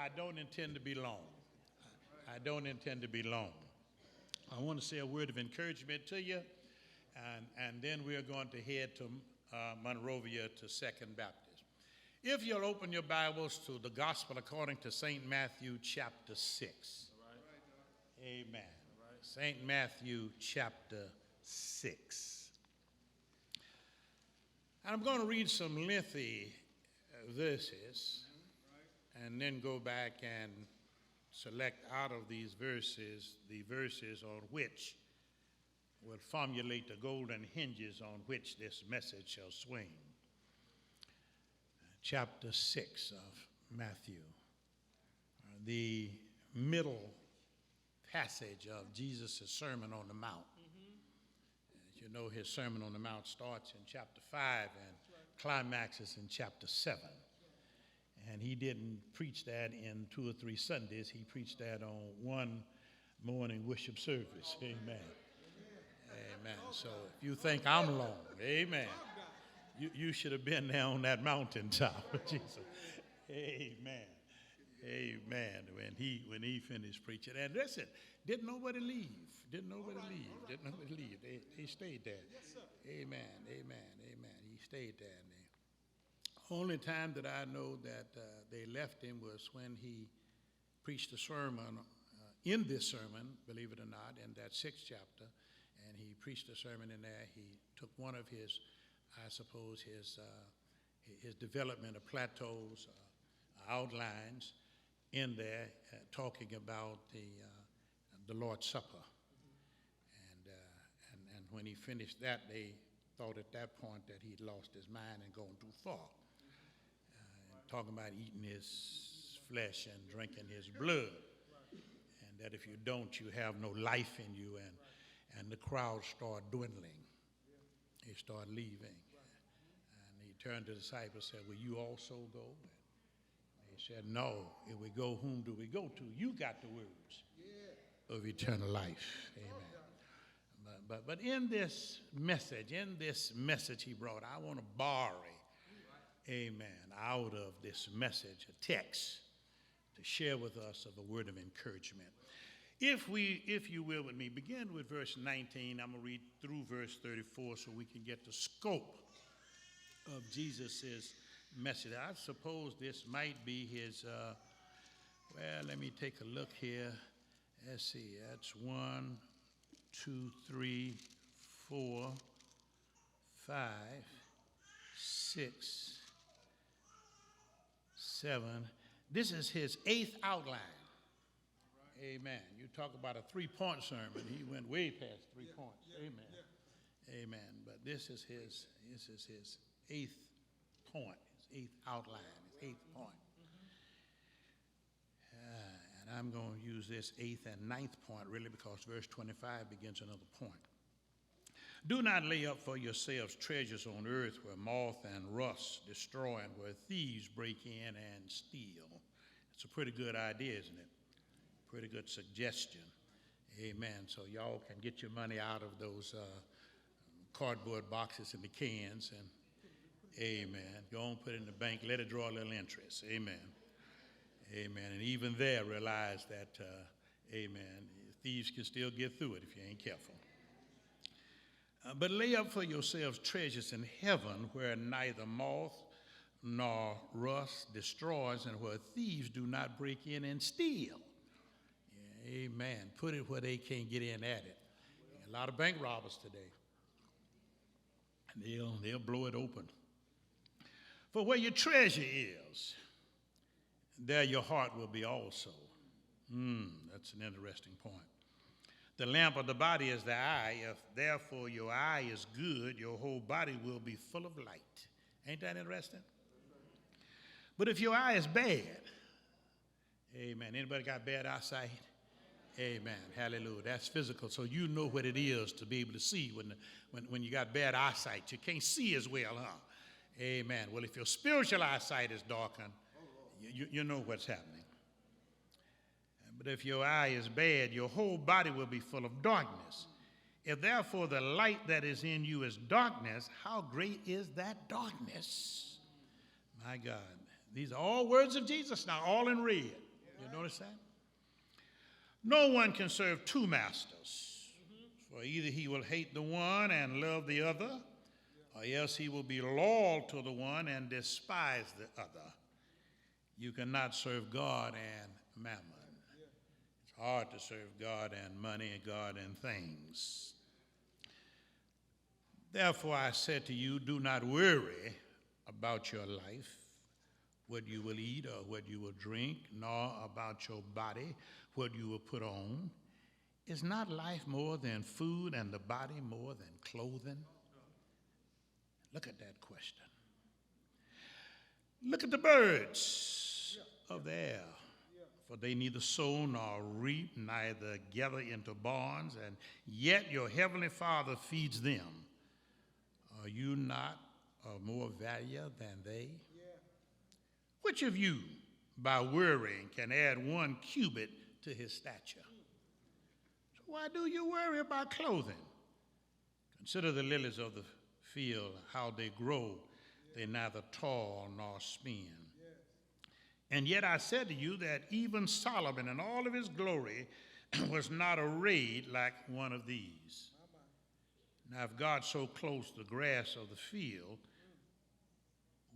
I don't intend to be long. I don't intend to be long. I want to say a word of encouragement to you, and then we're going to head to Monrovia to Second Baptist. If you'll open your Bibles to the Gospel according to St. Matthew chapter 6. Amen. St. Matthew chapter 6. And I'm going to read some lengthy verses and then go back and select out of these verses the verses on which will formulate the golden hinges on which this message shall swing. Chapter 6 of Matthew, the middle passage of Jesus' Sermon on the Mount. As you know, his Sermon on the Mount starts in chapter 5 and climaxes in chapter 7. And he didn't preach that in 2 or 3 Sundays. He preached that on one morning worship service. Amen. Amen. So if you think I'm long, amen, you should have been there on that mountaintop. Jesus. Amen. Amen. When he finished preaching. And listen, didn't nobody leave. Didn't nobody leave. They stayed there. Amen. Amen. Amen. He stayed there. Only time that I know that they left him was when he preached a sermon in this sermon, believe it or not, in that 6th chapter, and he preached a sermon in there. He took one of his, I suppose, his development of plateaus, outlines in there, talking about the Lord's Supper. And when he finished that, they thought at that point that he'd lost his mind and gone too far. Talking about eating his flesh and drinking his blood, and that if you don't, you have no life in you, and the crowd start dwindling. They start leaving. And he turned to the disciples and said, will you also go? And they said, no. If we go, whom do we go to? You got the words of eternal life. Amen. But in this message he brought, I want to borrow, amen, out of this message, a text to share with us of a word of encouragement. If you will with me, begin with verse 19. I'm going to read through verse 34 so we can get the scope of Jesus' message. I suppose this might be his, let me take a look here. Let's see, that's 1, 2, 3, 4, 5, 6, 7. This is his 8th outline. Amen. You talk about a 3-point sermon. He went way past 3 points. Amen. Amen. But this is his 8th point, his 8th outline, his 8th point. And I'm going to use this 8th and 9th point really because verse 25 begins another point. Do not lay up for yourselves treasures on earth where moth and rust destroy and where thieves break in and steal. It's a pretty good idea, isn't it? Pretty good suggestion. Amen. So y'all can get your money out of those cardboard boxes and the cans and amen. Go on, put it in the bank, let it draw a little interest. Amen. Amen. And even there, realize that, amen, thieves can still get through it if you ain't careful. But lay up for yourselves treasures in heaven where neither moth nor rust destroys and where thieves do not break in and steal. Yeah, amen. Put it where they can't get in at it. A lot of bank robbers today. And they'll blow it open. For where your treasure is, there your heart will be also. That's an interesting point. The lamp of the body is the eye. If therefore your eye is good, your whole body will be full of light. Ain't that interesting? But if your eye is bad, amen. Anybody got bad eyesight? Amen. Hallelujah. That's physical. So you know what it is to be able to see when you got bad eyesight. You can't see as well, huh? Amen. Well, if your spiritual eyesight is darkened, you know what's happening. But if your eye is bad, your whole body will be full of darkness. If therefore the light that is in you is darkness, how great is that darkness? My God. These are all words of Jesus now, all in red. Notice that? No one can serve two masters, for either he will hate the one and love the other, or else he will be loyal to the one and despise the other. You cannot serve God and mammon. It's hard to serve God and money and God and things. Therefore I said to you, do not worry about your life, what you will eat or what you will drink, nor about your body, what you will put on. Is not life more than food and the body more than clothing? Look at that question. Look at the birds of the air, for they neither sow nor reap, neither gather into barns, and yet your heavenly Father feeds them. Are you not of more value than they? Which of you, by worrying, can add 1 cubit to his stature? So why do you worry about clothing? Consider the lilies of the field, how they grow. They neither toil nor spin. And yet I said to you that even Solomon in all of his glory was not arrayed like one of these. Now if God so clothes the grass of the field,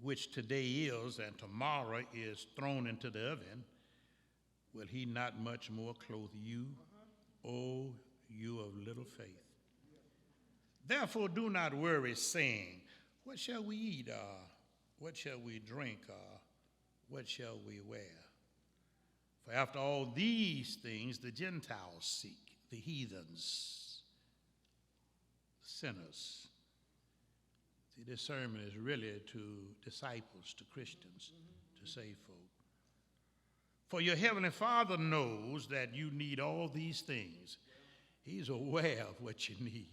which today is and tomorrow is thrown into the oven, will he not much more clothe you, O you of little faith? Therefore do not worry, saying, what shall we eat, what shall we drink, what shall we wear? For after all these things the Gentiles seek, the heathens, the sinners. See, this sermon is really to disciples, to Christians, to saved folk. For your heavenly Father knows that you need all these things. He's aware of what you need.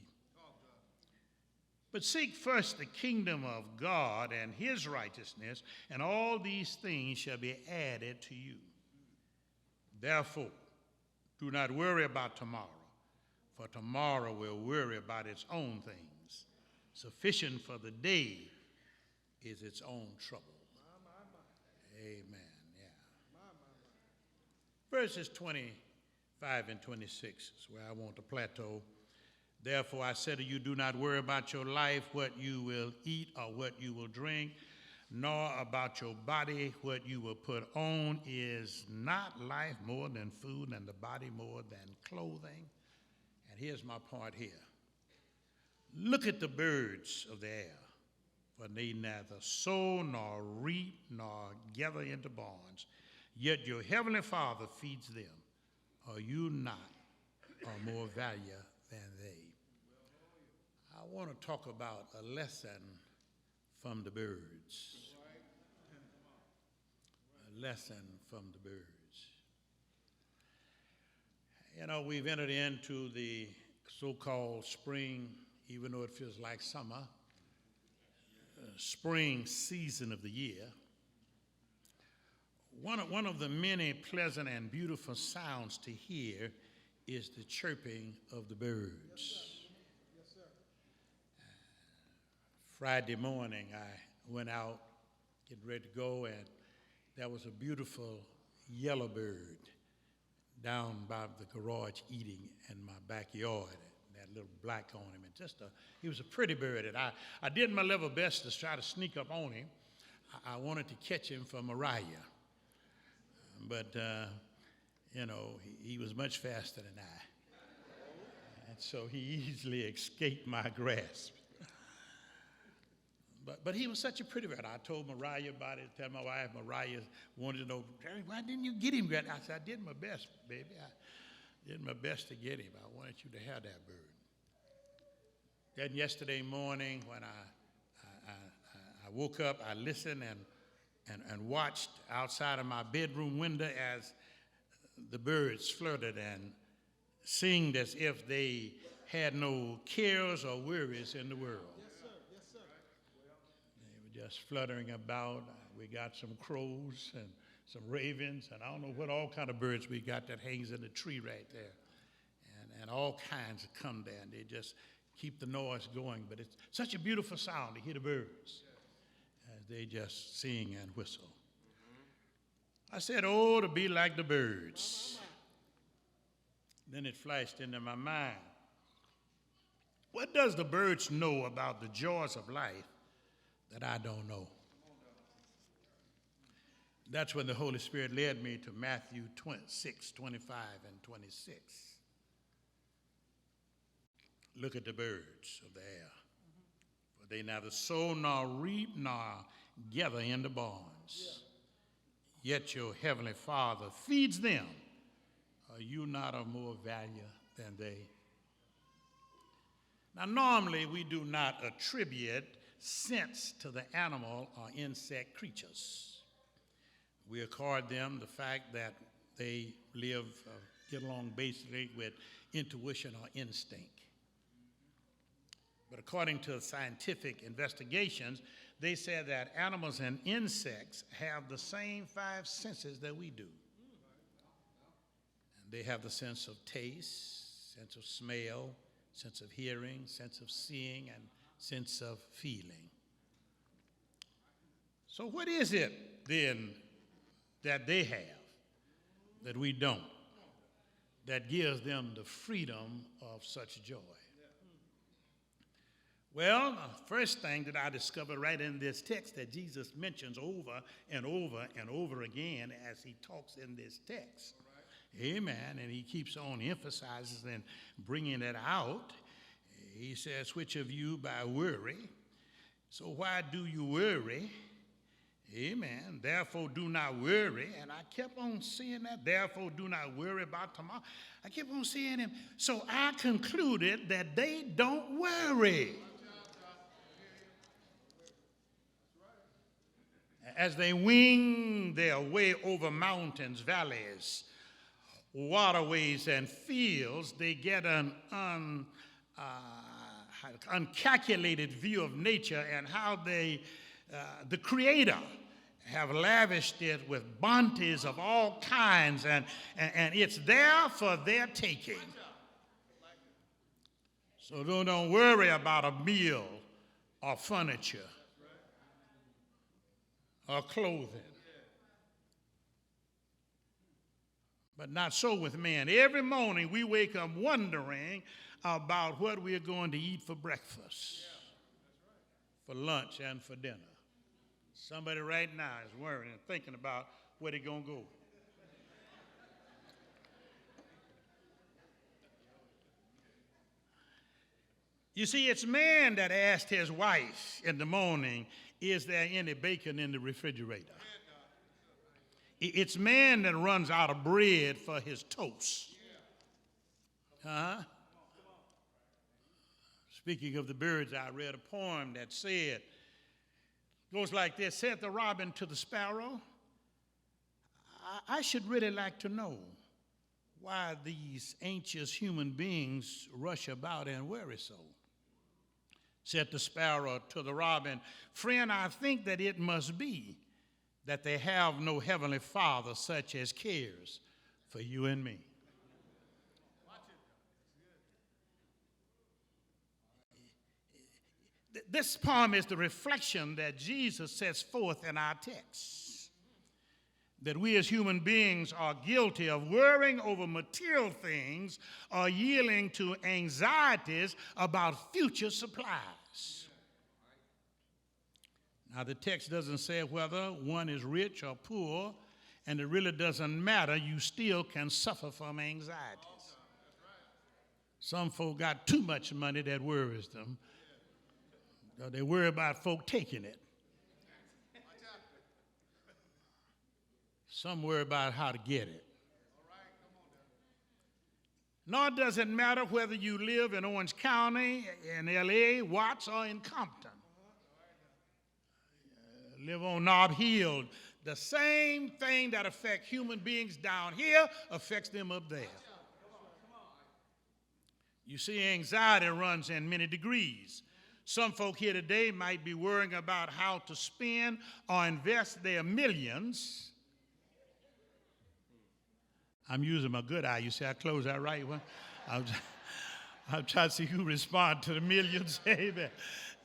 But seek first the kingdom of God and his righteousness, and all these things shall be added to you. Therefore, do not worry about tomorrow, for tomorrow will worry about its own things. Sufficient for the day is its own trouble. Amen. Yeah. Verses 25 and 26 is where I want to plateau. Therefore I say to you, do not worry about your life, what you will eat or what you will drink, nor about your body, what you will put on. Is not life more than food and the body more than clothing? And here's my point here. Look at the birds of the air, for they neither sow nor reap nor gather into barns, yet your heavenly Father feeds them. Are you not of more value than they? I want to talk about a lesson from the birds. A lesson from the birds. You know, we've entered into the so-called spring, even though it feels like summer, spring season of the year. One of the many pleasant and beautiful sounds to hear is the chirping of the birds. Yes, sir. Friday morning, I went out, getting ready to go, and there was a beautiful yellow bird down by the garage eating in my backyard. That little black on him, and he was a pretty bird. And I did my level best to try to sneak up on him. I wanted to catch him for Mariah, but you know, he was much faster than I, and so he easily escaped my grasp. But he was such a pretty bird. I told Mariah about it. Tell my wife, Mariah wanted to know, why didn't you get him? I said, I did my best, baby. I did my best to get him. I wanted you to have that bird. Then yesterday morning, when I woke up, I listened and watched outside of my bedroom window as the birds flirted and singed as if they had no cares or worries in the world. They were just fluttering about. We got some crows and some ravens, and I don't know what all kind of birds we got that hangs in the tree right there. And all kinds come there, and they just keep the noise going. But it's such a beautiful sound to hear the birds as they just sing and whistle. I said, oh, to be like the birds. Then it flashed into my mind. What does the birds know about the joys of life that I don't know? That's when the Holy Spirit led me to Matthew 6, 25 and 26. Look at the birds of the air. For they neither sow nor reap nor gather in the barns. Yet your heavenly Father feeds them. Are you not of more value than they? Now, normally we do not attribute sense to the animal or insect creatures. We accord them the fact that they get along basically with intuition or instinct. But according to scientific investigations, they said that animals and insects have the same 5 senses that we do. And they have the sense of taste, sense of smell, sense of hearing, sense of seeing, and sense of feeling. So what is it then that they have that we don't, that gives them the freedom of such joy? Well, the first thing that I discovered right in this text that Jesus mentions over and over and over again as he talks in this text. Amen. And he keeps on emphasizing and bringing it out. He says, which of you by worry? So why do you worry? Amen. Therefore do not worry. And I kept on seeing that. Therefore do not worry about tomorrow. I kept on seeing him. So I concluded that they don't worry. As they wing their way over mountains, valleys, waterways, and fields, they get an uncalculated view of nature and how the Creator have lavished it with bounties of all kinds, and it's there for their taking. So don't worry about a meal or furniture or clothing. But not so with men. Every morning we wake up wondering about what we are going to eat for breakfast, for lunch, and for dinner. Somebody right now is worrying and thinking about where they're going to go. You see, it's man that asked his wife in the morning, is there any bacon in the refrigerator? It's man that runs out of bread for his toast. Speaking of the birds, I read a poem that said, goes like this, said the robin to the sparrow, I should really like to know why these anxious human beings rush about and worry so. Said the sparrow to the robin, friend, I think that it must be that they have no heavenly Father such as cares for you and me. This poem is the reflection that Jesus sets forth in our text, that we as human beings are guilty of worrying over material things or yielding to anxieties about future supplies. Now, the text doesn't say whether one is rich or poor, and it really doesn't matter. You still can suffer from anxieties. Some folk got too much money that worries them. They worry about folk taking it. Some worry about how to get it. Nor does it matter whether you live in Orange County, in L.A., Watts, or in Compton. Live on Nob Hill. The same thing that affects human beings down here affects them up there. You see, anxiety runs in many degrees. Some folk here today might be worrying about how to spend or invest their millions. I'm using my good eye. You see, I close that right one. I'm trying to see who respond to the millions. Amen.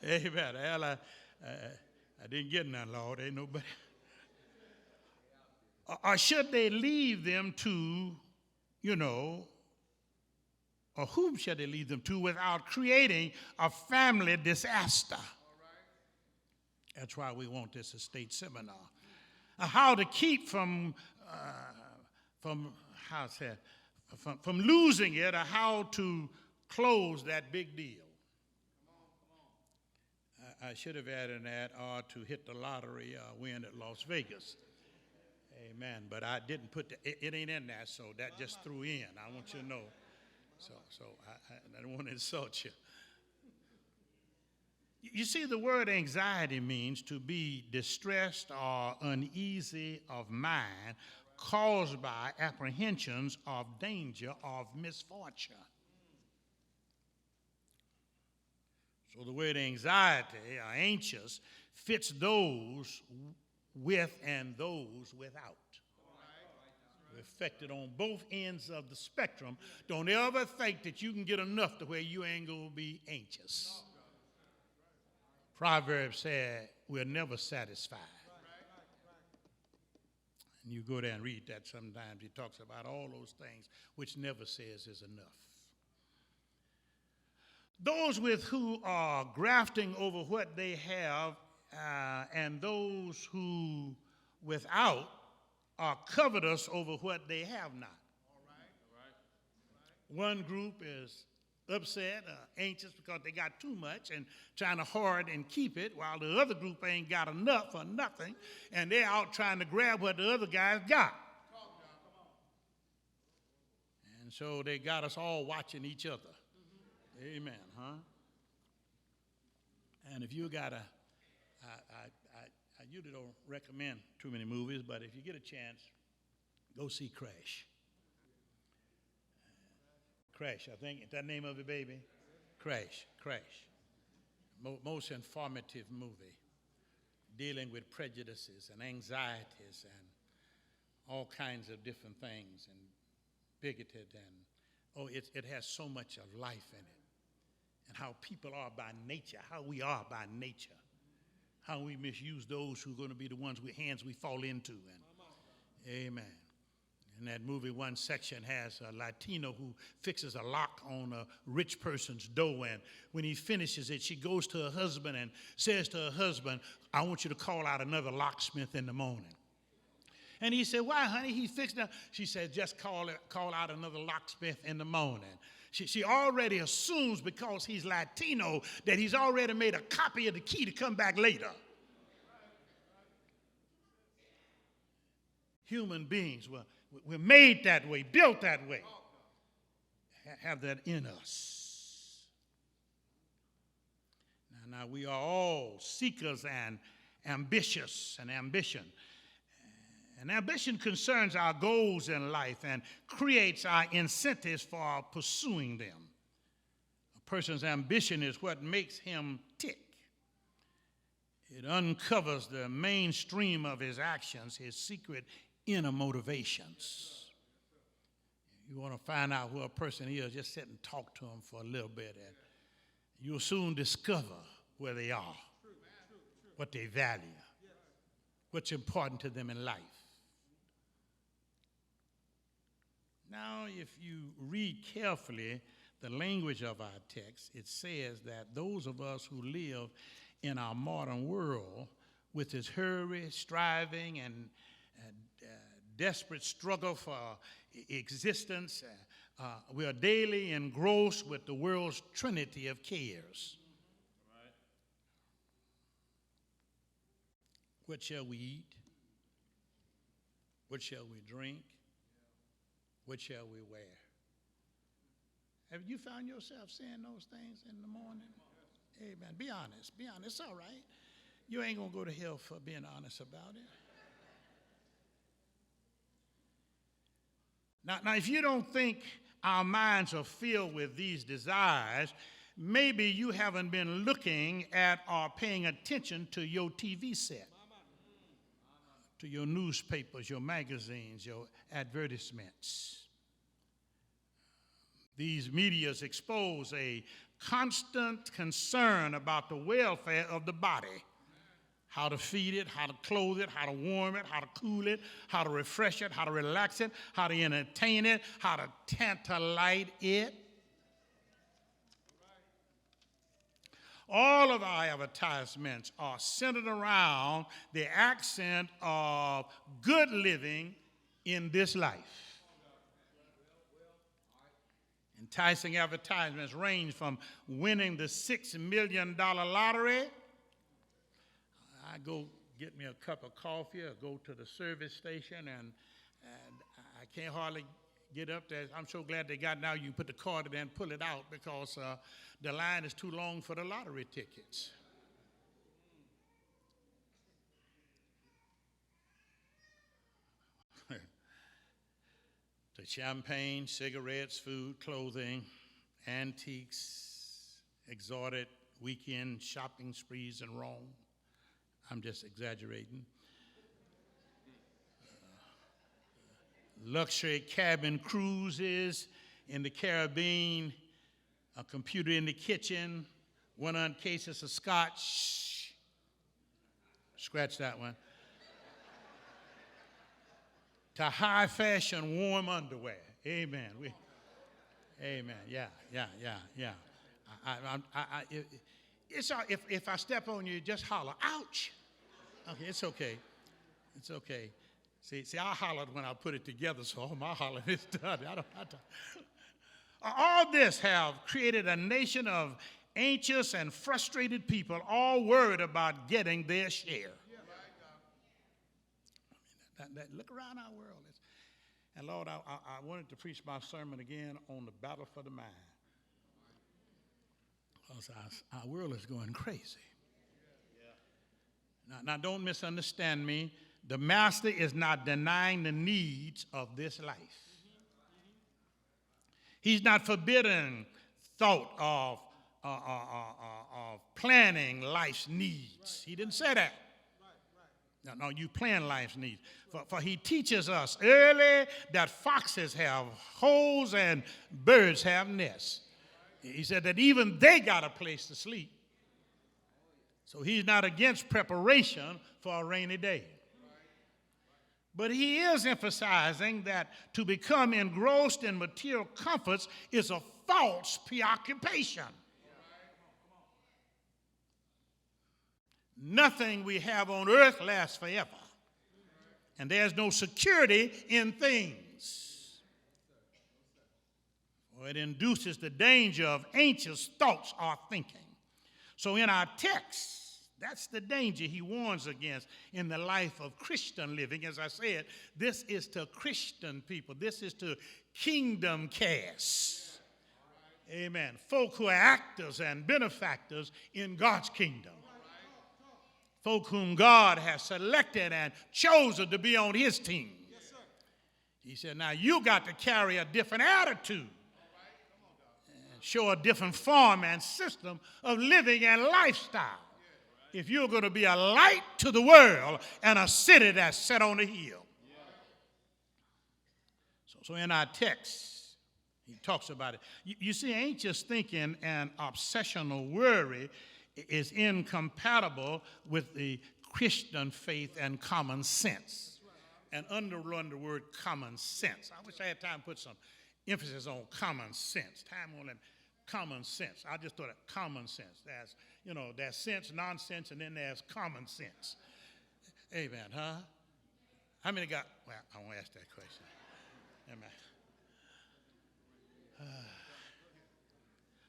Amen. Hell, I didn't get none, Lord. Ain't nobody. Or should they leave them to, you know, or whom should they leave them to without creating a family disaster? That's why we want this estate seminar. How to keep from losing it, or how to close that big deal. I should have added that, or to hit the lottery or win at Las Vegas. Amen. But I didn't put it ain't in there, so that just threw in. I want you to know. So I don't want to insult you. You see, the word anxiety means to be distressed or uneasy of mind caused by apprehensions of danger, of misfortune. So the word anxiety or anxious fits those with and those without. We're affected on both ends of the spectrum. Don't ever think that you can get enough to where you ain't going to be anxious. Proverbs said we're never satisfied. And you go there and read that sometimes. He talks about all those things which never says is enough. Those with who are grafting over what they have and those who without are covetous over what they have not. One group is upset, anxious because they got too much and trying to hoard and keep it, while the other group ain't got enough or nothing, and they're out trying to grab what the other guys got. And so they got us all watching each other. Amen, huh? And if you got I usually don't recommend too many movies, but if you get a chance, go see Crash. Crash, I think, is that the name of it, baby? Crash. Most informative movie, dealing with prejudices and anxieties and all kinds of different things, and bigoted, and it has so much of life in it, and how people are by nature, how we are by nature, how we misuse those who are going to be the ones with hands we fall into, and amen. In that movie, one section has a Latino who fixes a lock on a rich person's door, and when he finishes it, she goes to her husband and says to her husband, I want you to call out another locksmith in the morning. And he said, why, honey? He fixed it. She said, just call out another locksmith in the morning. She already assumes, because he's Latino, that he's already made a copy of the key to come back later. Human beings, we're made that way, built that way, have that in us. Now we are all seekers and ambitious and ambition. And ambition concerns our goals in life and creates our incentives for pursuing them. A person's ambition is what makes him tick. It uncovers the mainstream of his actions, his secret inner motivations. You want to find out who a person is, just sit and talk to them for a little bit, and you'll soon discover where they are, what they value, what's important to them in life. Now, if you read carefully the language of our text, it says that those of us who live in our modern world with its hurry, striving, and desperate struggle for existence, we are daily engrossed with the world's trinity of cares. Right. What shall we eat? What shall we drink? What shall we wear? Have you found yourself saying those things in the morning? Amen. Be honest. Be honest. It's all right. You ain't going to go to hell for being honest about it. Now, if you don't think our minds are filled with these desires, maybe you haven't been looking at or paying attention to your TV set, to your newspapers, your magazines, your advertisements. These medias expose a constant concern about the welfare of the body, how to feed it, how to clothe it, how to warm it, how to cool it, how to refresh it, how to relax it, how to entertain it, how to tantalize it. All of our advertisements are centered around the accent of good living in this life. Enticing advertisements range from winning the $6 million lottery. I go get me a cup of coffee or go to the service station, and I can't hardly get up there. I'm so glad they got now you can put the card in and pull it out because the line is too long for the lottery tickets. The champagne, cigarettes, food, clothing, antiques, exotic weekend shopping sprees in Rome. I'm just exaggerating. Luxury cabin cruises in the Caribbean, a computer in the kitchen, 1 cases of scotch. Scratch that one. To high fashion warm underwear. Amen. Amen. Yeah. If I step on you, just holler, ouch. Okay, it's okay. It's okay. See, I hollered when I put it together, so all my hollering is done. All this have created a nation of anxious and frustrated people, all worried about getting their share. Look around our world. And Lord, I wanted to preach my sermon again on the battle for the mind. Because our world is going crazy. Now, don't misunderstand me. The master is not denying the needs of this life. He's not forbidding thought of planning life's needs. He didn't say that. No, you plan life's needs. For he teaches us early that foxes have holes and birds have nests. He said that even they got a place to sleep. So he's not against preparation for a rainy day. But he is emphasizing that to become engrossed in material comforts is a false preoccupation. Nothing we have on earth lasts forever. And there's no security in things. Or it induces the danger of anxious thoughts or thinking. So in our text, that's the danger he warns against in the life of Christian living. As I said, this is to Christian people. This is to kingdom cast. Amen. Folk who are actors and benefactors in God's kingdom. Folk whom God has selected and chosen to be on his team. Yes, sir. He said, now you got to carry a different attitude. And show a different form and system of living and lifestyle. If you're going to be a light to the world and a city that's set on a hill. So in our text, he talks about it. You see, anxious thinking and obsessional worry is incompatible with the Christian faith and common sense. And underline the word common sense. I wish I had time to put some emphasis on common sense. Time on that common sense. I just thought of common sense. There's sense, nonsense, and then there's common sense. Amen, huh? How many got, well, I won't ask that question. Amen.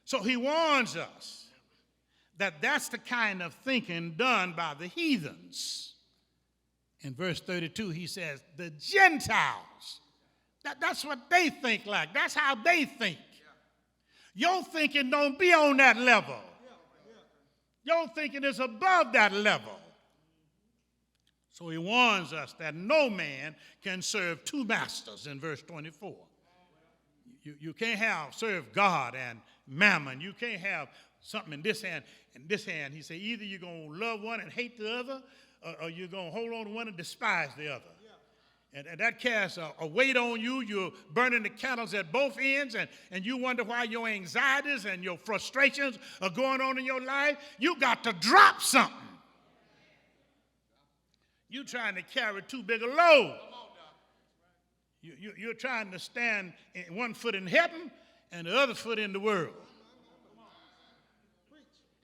So he warns us that's the kind of thinking done by the heathens. In verse 32, he says, the Gentiles. That's what they think like. That's how they think. Your thinking don't be on that level. Your thinking is above that level. So he warns us that no man can serve two masters in verse 24. You can't serve God and mammon. You can't have something in this hand and this hand. He said either you're going to love one and hate the other, or you're going to hold on to one and despise the other. And that casts a weight on you. You're burning the candles at both ends, and you wonder why your anxieties and your frustrations are going on in your life. You got to drop something. You're trying to carry too big a load. You're trying to stand in one foot in heaven and the other foot in the world.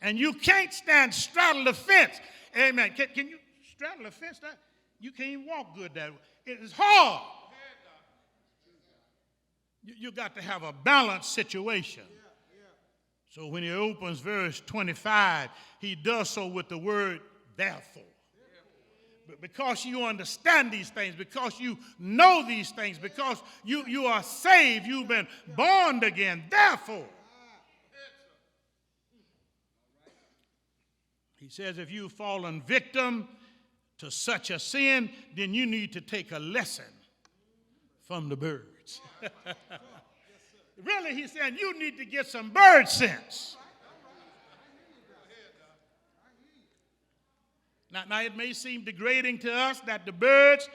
And you can't stand straddle the fence. Amen. Can you straddle the fence? You can't even walk good that way. It is hard. You got to have a balanced situation. So when he opens verse 25, he does so with the word therefore. But because you understand these things, because you know these things, because you are saved, you've been born again, therefore. He says if you've fallen victim to such a sin, then you need to take a lesson from the birds. Really, he's saying you need to get some bird sense. Now, it may seem degrading to us that the birds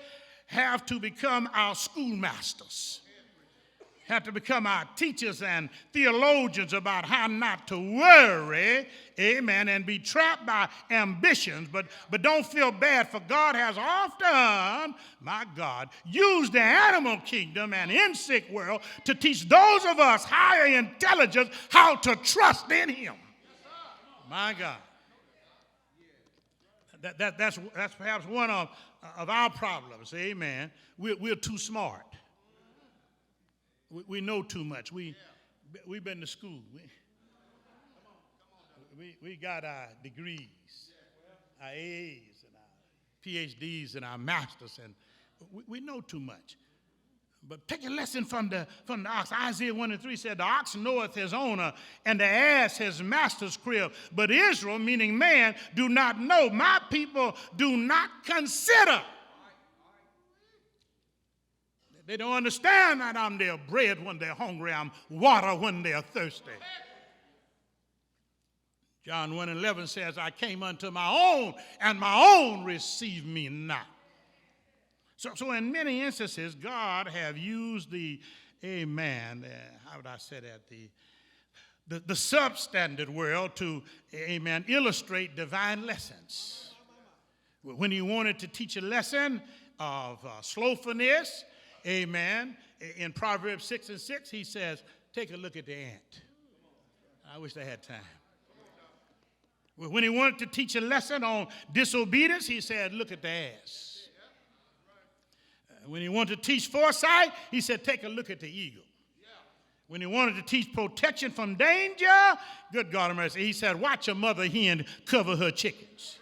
have to become our schoolmasters, have to become our teachers and theologians about how not to worry, amen, and be trapped by ambitions. But don't feel bad, for God has often, my God, used the animal kingdom and insect world to teach those of us higher intelligence how to trust in him. My God. That's perhaps one of our problems, amen. We're too smart. We know too much. We've been to school. We got our degrees, our A's and our PhDs and our masters, and we know too much. But take a lesson from the ox. Isaiah 1:3 said, the ox knoweth his owner, and the ass his master's crib. But Israel, meaning man, do not know. My people do not consider. They don't understand that I'm their bread when they're hungry. I'm water when they're thirsty. John 1:11 says, I came unto my own, and my own received me not. So in many instances, God have used the, amen, how would I say that, the substandard world to, amen, illustrate divine lessons. When he wanted to teach a lesson of slothfulness, amen, in Proverbs 6:6, he says, take a look at the ant. I wish I had time. When he wanted to teach a lesson on disobedience, he said, look at the ass. When he wanted to teach foresight, he said, take a look at the eagle. When he wanted to teach protection from danger, good God of mercy, he said, watch a mother hen cover her chickens.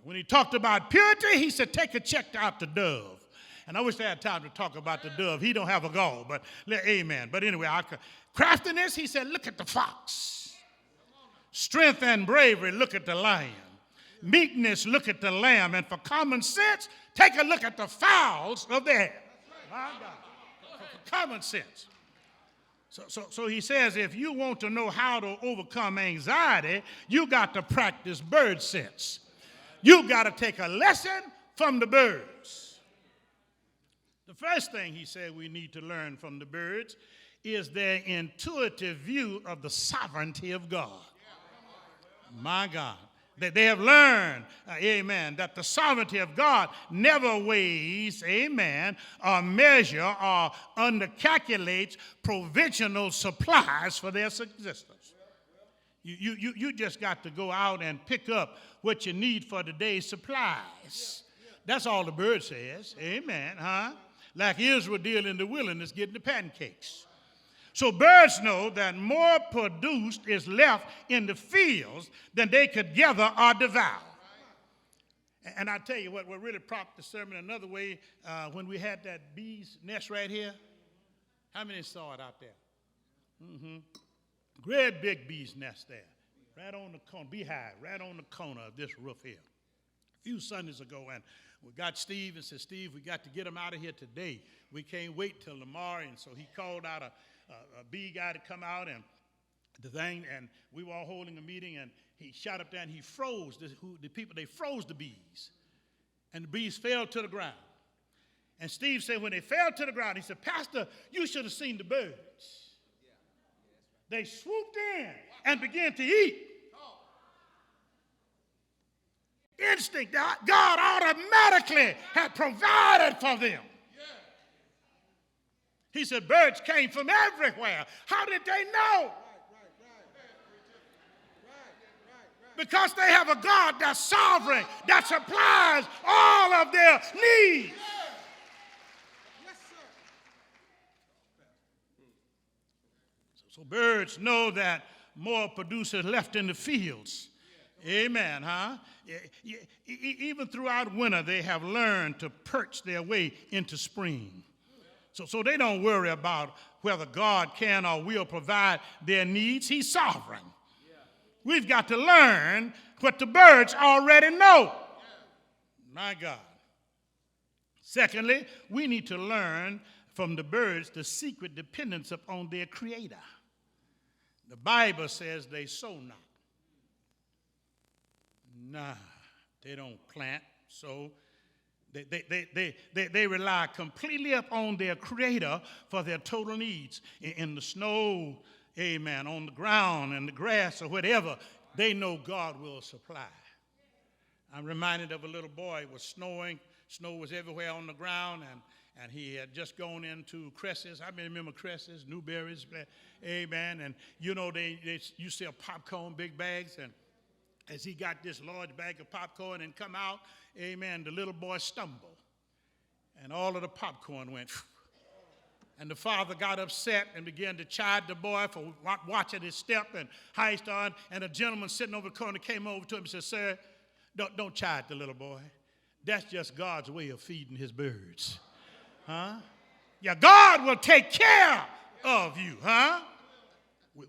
When he talked about purity, he said, take a check out the dove. And I wish I had time to talk about the dove. He don't have a gall, but amen. But anyway, craftiness, he said, look at the fox. Strength and bravery, look at the lion. Meekness, look at the lamb. And for common sense, take a look at the fowls of the air. My God. For common sense. So he says, if you want to know how to overcome anxiety, you got to practice bird sense. You got to take a lesson from the birds. The first thing he said we need to learn from the birds is their intuitive view of the sovereignty of God. My God. That they have learned, amen, that the sovereignty of God never weighs, amen, or measure or undercalculates provisional supplies for their existence. You just got to go out and pick up what you need for the day's supplies. That's all the bird says, amen, huh? Like Israel deal in the wilderness getting the pancakes. So birds know that more produced is left in the fields than they could gather or devour. And I tell you what really propped the sermon another way, when we had that bee's nest right here. How many saw it out there? Mm-hmm. Great big bee's nest there, right on the corner, beehive, right on the corner of this roof here. A few Sundays ago, and we got Steve and said, Steve, we got to get him out of here today. We can't wait till tomorrow. And so he called out a bee guy to come out and the thing, and we were all holding a meeting, and he shot up there and he froze the people. They froze the bees, and the bees fell to the ground. And Steve said when they fell to the ground, he said, Pastor, you should have seen the birds. They swooped in and began to eat. instinct. God automatically had provided for them. He said birds came from everywhere. How did they know? Because they have a God that's sovereign, that supplies all of their needs. So birds know that more producers left in the fields. Amen, huh? Even throughout winter, they have learned to perch their way into spring. So they don't worry about whether God can or will provide their needs. He's sovereign. We've got to learn what the birds already know. My God. Secondly, we need to learn from the birds the secret dependence upon their creator. The Bible says they sow not. Nah, they don't plant, sow. They rely completely upon their creator for their total needs. In the snow, amen, on the ground and the grass or whatever, they know God will supply. I'm reminded of a little boy. It was snowing. Snow was everywhere on the ground, and he had just gone into Cresses. I remember Cresses, Newberries, amen. And you know, you sell popcorn, big bags, and as he got this large bag of popcorn and come out, amen, the little boy stumbled. And all of the popcorn went. And the father got upset and began to chide the boy for watching his step and how he started. And a gentleman sitting over the corner came over to him and said, "Sir, don't chide the little boy. That's just God's way of feeding his birds." Huh? Yeah, God will take care of you, huh?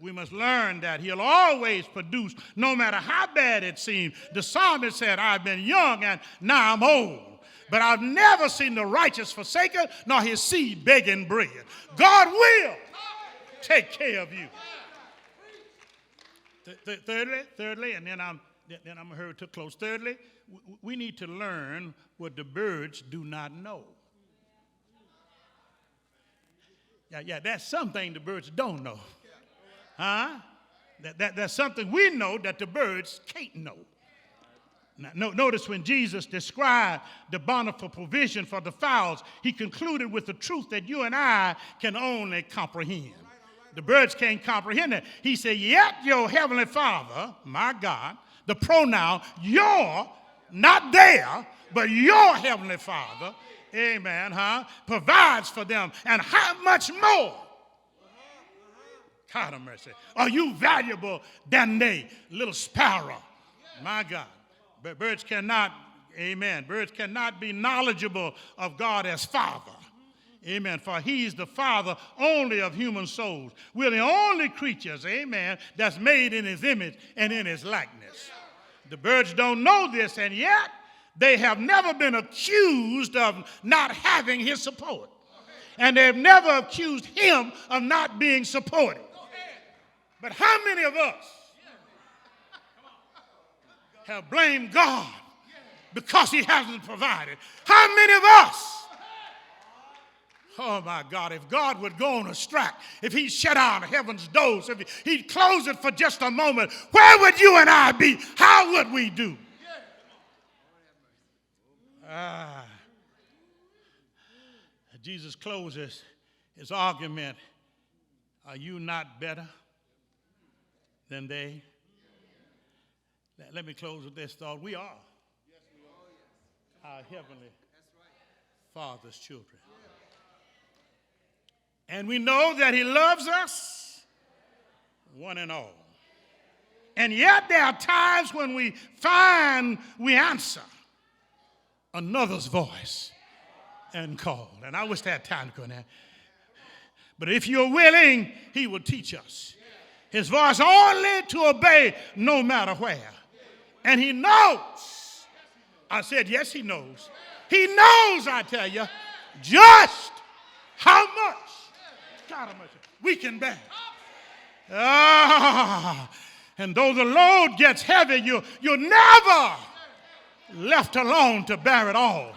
We must learn that he'll always produce, no matter how bad it seems. The psalmist said, "I've been young and now I'm old, but I've never seen the righteous forsaken, nor his seed begging bread." God will take care of you. Thirdly, and then I'm going to hurry to close. Thirdly, we need to learn what the birds do not know. Yeah, that's something the birds don't know. Huh? That's something we know that the birds can't know. Now, notice when Jesus described the bountiful provision for the fowls, he concluded with the truth that you and I can only comprehend. The birds can't comprehend it. He said, "Yet your heavenly Father," my God, the pronoun your, not their, but your heavenly Father, amen, huh, provides for them. And how much more? God of mercy. Are you valuable than they, little sparrow? My God. But birds cannot, amen, birds cannot be knowledgeable of God as Father. Amen. For he's the Father only of human souls. We're the only creatures, amen, that's made in his image and in his likeness. The birds don't know this, and yet they have never been accused of not having his support. And they've never accused him of not being supported. But how many of us have blamed God because he hasn't provided? How many of us? Oh my God, if God would go on a strike, if he shut down heaven's doors, if he'd close it for just a moment, where would you and I be? How would we do? Jesus closes his argument. Are you not better than they? Let me close with this thought. We are our heavenly Father's children. And we know that he loves us, one and all. And yet there are times when we find we answer another's voice and call. And I wish I had time to go there. But if you're willing, he will teach us his voice only to obey no matter where. And he knows. I said, yes, he knows. He knows, I tell you, just how much God we can bear. And though the load gets heavy, you're never left alone to bear it all.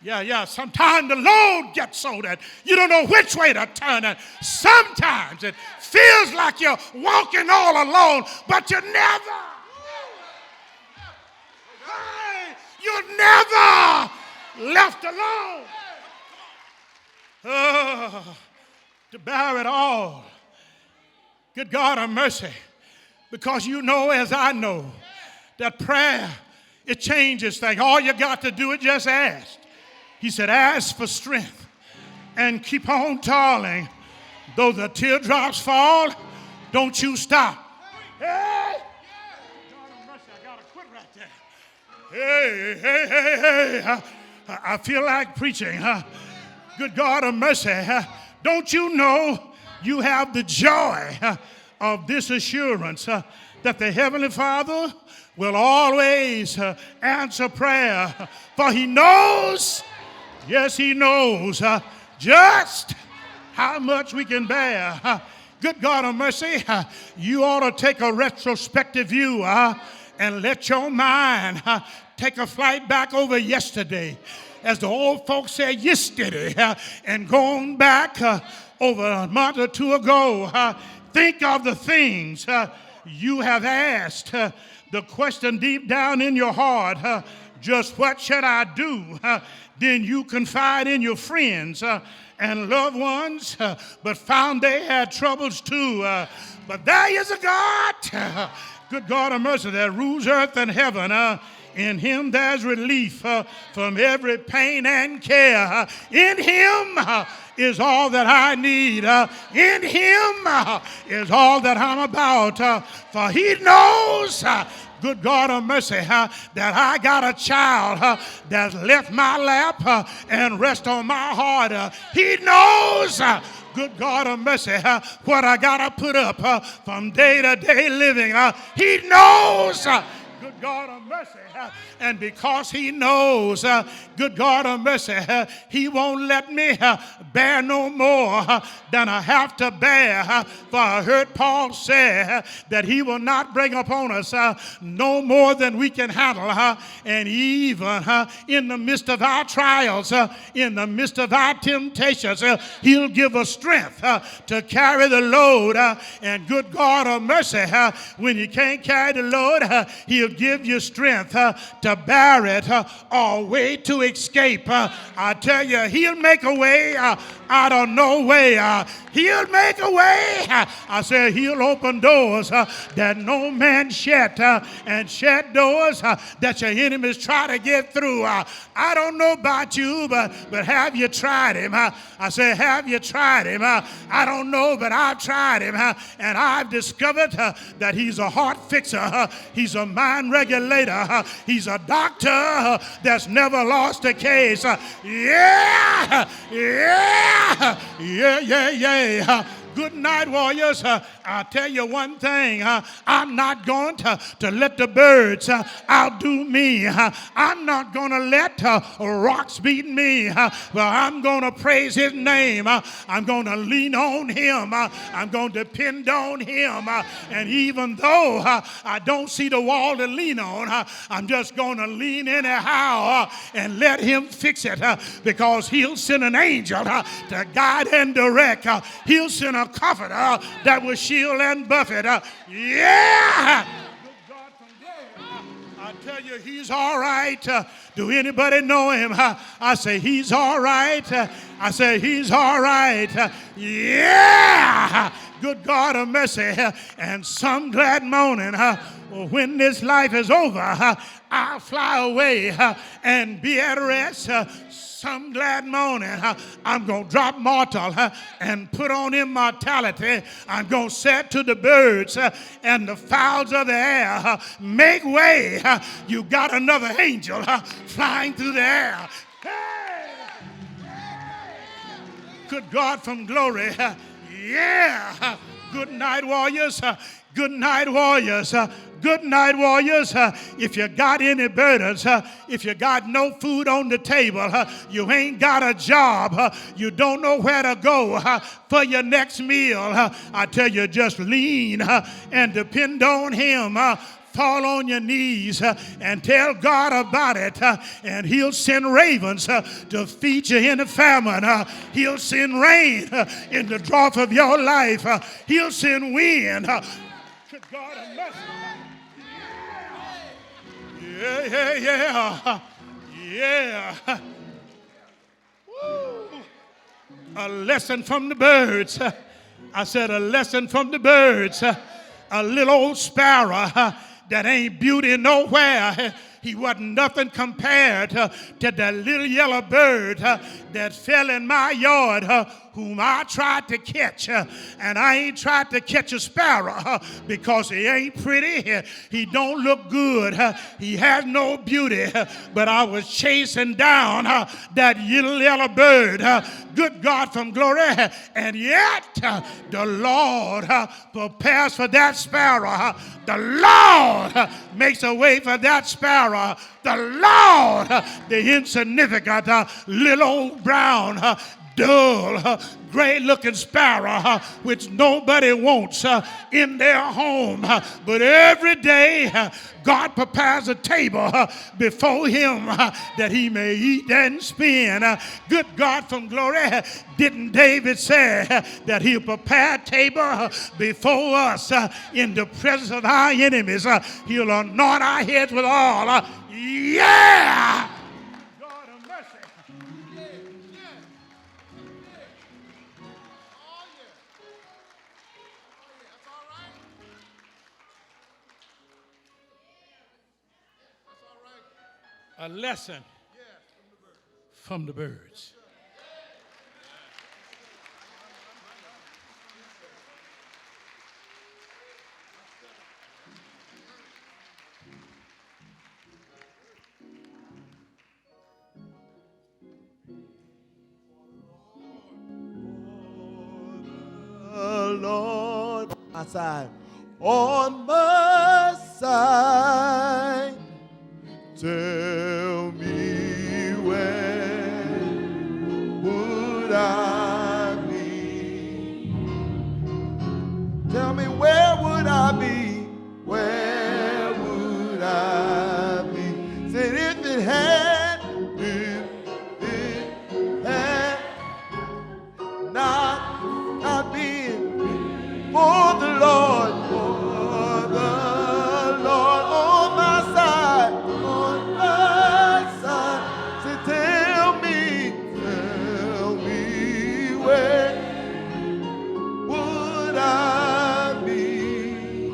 Yeah. Sometimes the load gets so that you don't know which way to turn. And sometimes it feels like you're walking all alone, but you never. were never left alone. To bear it all. Good God of mercy. Because you know, as I know, that prayer, it changes things. All you got to do is just ask. He said, ask for strength and keep on toiling. Though the teardrops fall, don't you stop. Hey! God of mercy, I got to quit right there. Hey. I feel like preaching. Good God of mercy. Don't you know you have the joy of this assurance that the Heavenly Father will always answer prayer. For he knows, yes, he knows just how much we can bear. Good God of mercy, you ought to take a retrospective view and let your mind take a flight back over yesterday. As the old folks said, yesterday, and going back over a month or two ago, think of the things you have asked. The question deep down in your heart, just what should I do? Then you confide in your friends and loved ones, but found they had troubles too. But there is a God, good God of mercy, that rules earth and heaven. In him there's relief from every pain and care. In him is all that I need. In him is all that I'm about. For he knows, good God of mercy, that I got a child that's left my lap and rest on my heart. He knows, good God of mercy, what I got to put up from day to day living. He knows, good God of mercy, and because he knows, good God of mercy, he won't let me bear no more than I have to bear. For I heard Paul say that he will not bring upon us no more than we can handle. And even in the midst of our trials, in the midst of our temptations, he'll give us strength to carry the load. And good God of mercy, when you can't carry the load, he'll give you strength to bear it or way to escape. I tell you, he'll make a way out of no way. He'll make a way. I said he'll open doors that no man shut, and shut doors that your enemies try to get through. I don't know about you, but have you tried him? I said, have you tried him? I don't know, but I've tried him, and I've discovered that he's a heart fixer. He's a mind regulator. He's a doctor that's never lost a case. Yeah. Good night, warriors. I'll tell you one thing. I'm not going to let the birds outdo me. I'm not going to let rocks beat me. Well, I'm going to praise his name. I'm going to lean on him. I'm going to depend on him. And even though I don't see the wall to lean on, I'm just going to lean anyhow and let him fix it, because he'll send an angel to guide and direct. He'll send a comforter that will shield and buffet. Yeah! Good God from glory. I tell you, he's all right. Do anybody know him? I say, he's all right. I say, he's all right. Yeah! Good God of mercy. And some glad morning, when this life is over, I'll fly away and be at rest. Some glad morning, I'm going to drop mortal and put on immortality. I'm going to say to the birds and the fowls of the air, make way. You got another angel flying through the air. Hey! Good God from glory. Yeah. Good night, warriors. Good night, warriors. Good night, warriors. If you got any burdens, if you got no food on the table, you ain't got a job, you don't know where to go for your next meal, I tell you, just lean and depend on him. Fall on your knees and tell God about it, and he'll send ravens to feed you in the famine. He'll send rain in the drought of your life. He'll send wind. Good God of mercy. Yeah. Yeah. Woo. A lesson from the birds. I said a lesson from the birds. A little old sparrow that ain't beauty nowhere. He wasn't nothing compared to that little yellow bird that fell in my yard, whom I tried to catch. And I ain't tried to catch a sparrow because he ain't pretty. He don't look good. He has no beauty. But I was chasing down that little yellow bird. Good God from glory. And yet the Lord prepares for that sparrow. The Lord makes a way for that sparrow. The Lord, the insignificant little old brown dull, gray-looking sparrow, which nobody wants in their home. But every day, God prepares a table before him that he may eat and spend. Good God from glory, didn't David say that he'll prepare a table before us in the presence of our enemies? He'll anoint our heads with oil. Yeah! God of mercy. A lesson from the birds. Lord, my side, on my side. Tell me where would I be? Tell me where would I be? Where would I be? Said if it had not been for the Lord, on my side. Say, tell me where would I be?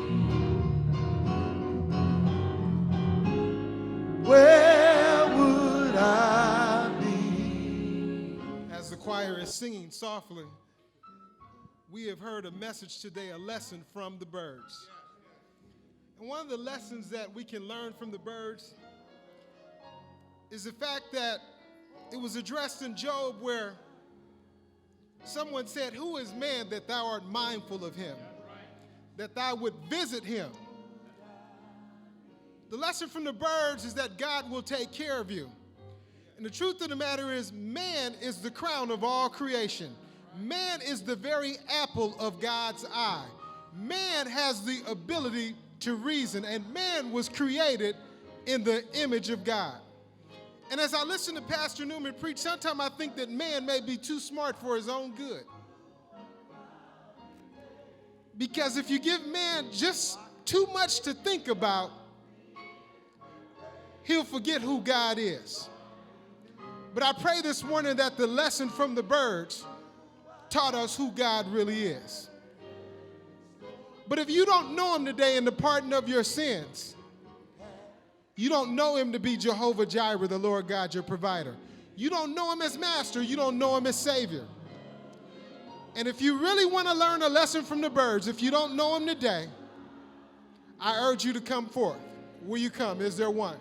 Where would I be? As the choir is singing softly, we have heard a message today, a lesson from the birds. And one of the lessons that we can learn from the birds is the fact that it was addressed in Job where someone said, "Who is man that thou art mindful of him, that thou would visit him?" The lesson from the birds is that God will take care of you. And the truth of the matter is, man is the crown of all creation. Man is the very apple of God's eye. Man has the ability to reason, and man was created in the image of God. And as I listen to Pastor Newman preach, sometimes I think that man may be too smart for his own good. Because if you give man just too much to think about, he'll forget who God is. But I pray this morning that the lesson from the birds taught us who God really is. But if you don't know him today in the pardon of your sins, you don't know him to be Jehovah Jireh, the Lord God, your provider. You don't know him as master. You don't know him as savior. And if you really want to learn a lesson from the birds, if you don't know him today, I urge you to come forth. Will you come? Is there one?